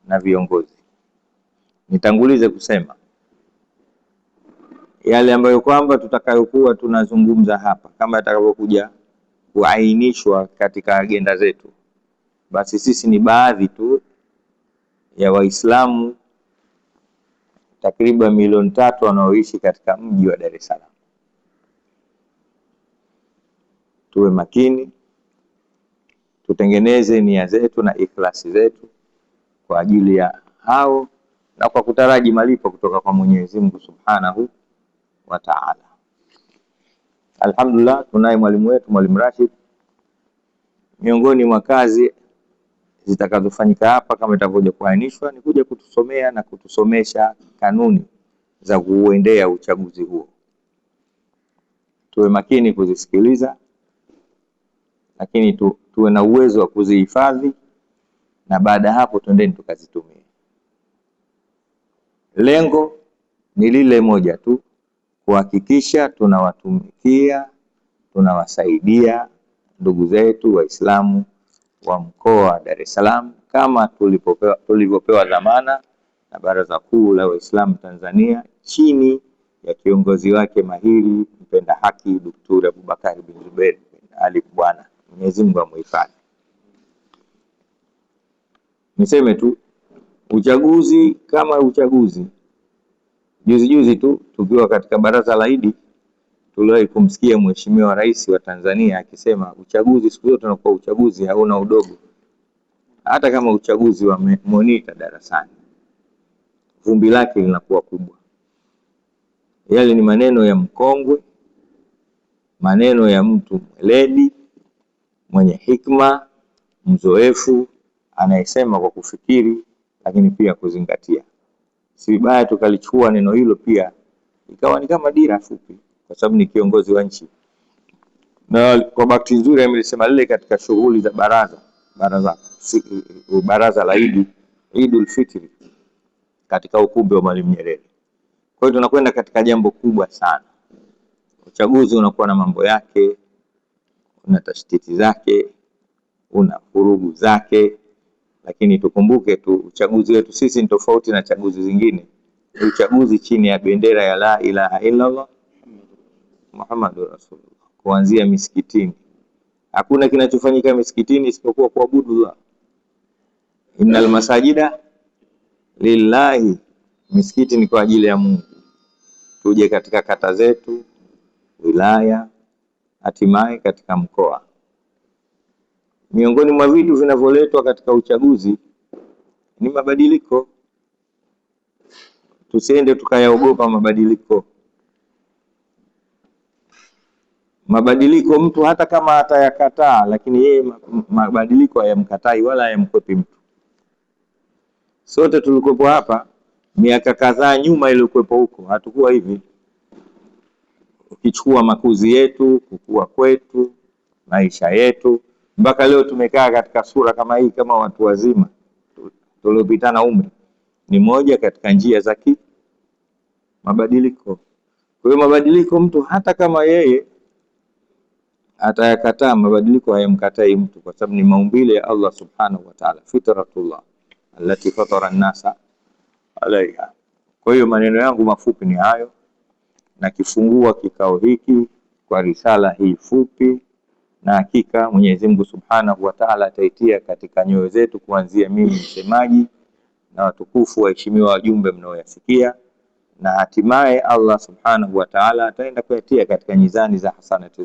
na viongozi. Nitangulize kusema yale ambayo kwamba tutakayokuwa tunazungumza hapa, kama yatakavyokuja kuainishwa katika agenda zetu, basi sisi ni baadhi tu ya Waislamu takriban milioni 3 wanaoishi katika mji wa Dar es Salaam. Tuwe makini, tutengeneze nia zetu na ikhlasi zetu kwa ajili ya hao na kwa kutaraji malipo kutoka kwa Mwenyezi Mungu Subhanahu wa Ta'ala. Alhamdulillah, tunaye mwalimu wetu Mwalimu Rashid. Miongoni mwa kazi zitakazofanyika hapa kama itavyokuja kuainishwa ni kuja kutusomea na kutusomesha kanuni za kuuendea uchaguzi huo. Tuwe makini kuzisikiliza, lakini tuwe na uwezo wa kuzihifadhi, na baada hapo twendeni tukazitumie. Lengo ni lile moja tu, kuhakikisha tunawatumikia, tunawasaidia ndugu zetu Waislamu wa mkoa wa Dar es Salaam kama tulivyopewa dhamana na Baraza Kuu la Waislamu Tanzania chini ya kiongozi wake mahiri mpenda haki Dr. Abubakar bin Zubair bin Ali Bwana. Mwenyezi Mungu amhifadhi. Niseme tu uchaguzi kama uchaguzi. Juzi tu tukiwa katika baraza la Idi tuliwahi kumsikia Mheshimiwa Rais wa Tanzania akisema uchaguzi siku zote unakuwa uchaguzi hauna udogo. Hata kama uchaguzi wa monita darasani, vumbi lake linakuwa kubwa. Yale ni maneno ya mkongwe, maneno ya mtu mweledi, mwenye hikma, mzoefu, anayesema kwa kufikiri lakini pia kuzingatia. Si vibaya tukalichukua neno hilo pia ikawa ni kama dira fupi, kwa sababu ni kiongozi wa nchi. Na kwa bahati nzuri amelisema lile katika shughuli za baraza la Idul Fitri katika ukumbi wa Mwalimu Nyerere. Kwa hiyo tunakwenda katika jambo kubwa sana. Uchaguzi unakuwa na mambo yake, una tashtiti zake, una furugu zake, lakini tukumbuke tu uchaguzi wetu sisi ni tofauti na chaguzi zingine. Uchaguzi chini ya bendera ya la ilaha illallah Muhammadur Rasulullah, kuanzia misikitini. Hakuna kinachofanyika misikitini isipokuwa kuabudu Allah. Innal masajida lillahi, misikiti ni kwa ajili ya Mungu. Tuje katika kata zetu, wilaya, hatimaye katika mkoa. Miongoni mwa vitu vinavyoletwa katika uchaguzi ni mabadiliko. Tusiende tukayaogopa mabadiliko. Mabadiliko mtu hata kama atayakataa, lakini yeye mabadiliko hayamkatai wala hayamkwepi mtu. Sote tulikuwepo hapa miaka kadhaa nyuma ilikuwepo huko, hatakuwa hivi. Ukichukua makuzi yetu, kukua kwetu, maisha yetu, mpaka leo tumekaa katika sura kama hii kama watu wazima tuliopitana umri, ni moja katika njia za mabadiliko. Kwa hiyo mabadiliko mtu hata kama yeye atayakataa, mabadiliko hayamkatai mtu, kwa sababu ni maumbile ya Allah Subhanahu wa Ta'ala, fitratullah allati fatara an-nasa alaiha. Kwa hiyo maneno yangu mafupi ni hayo, na kifungua kikao hiki kwa risala hii fupi, na hakika Mwenyezi Mungu Subhanahu wa Ta'ala ataitia katika nyoyo zetu, kuanzia mimi msemaji na watukufu waheshimiwa wajumbe mnaoyasikia, na hatimaye Allah Subhanahu wa Ta'ala ataenda kuyatia katika mizani za hasanati zetu.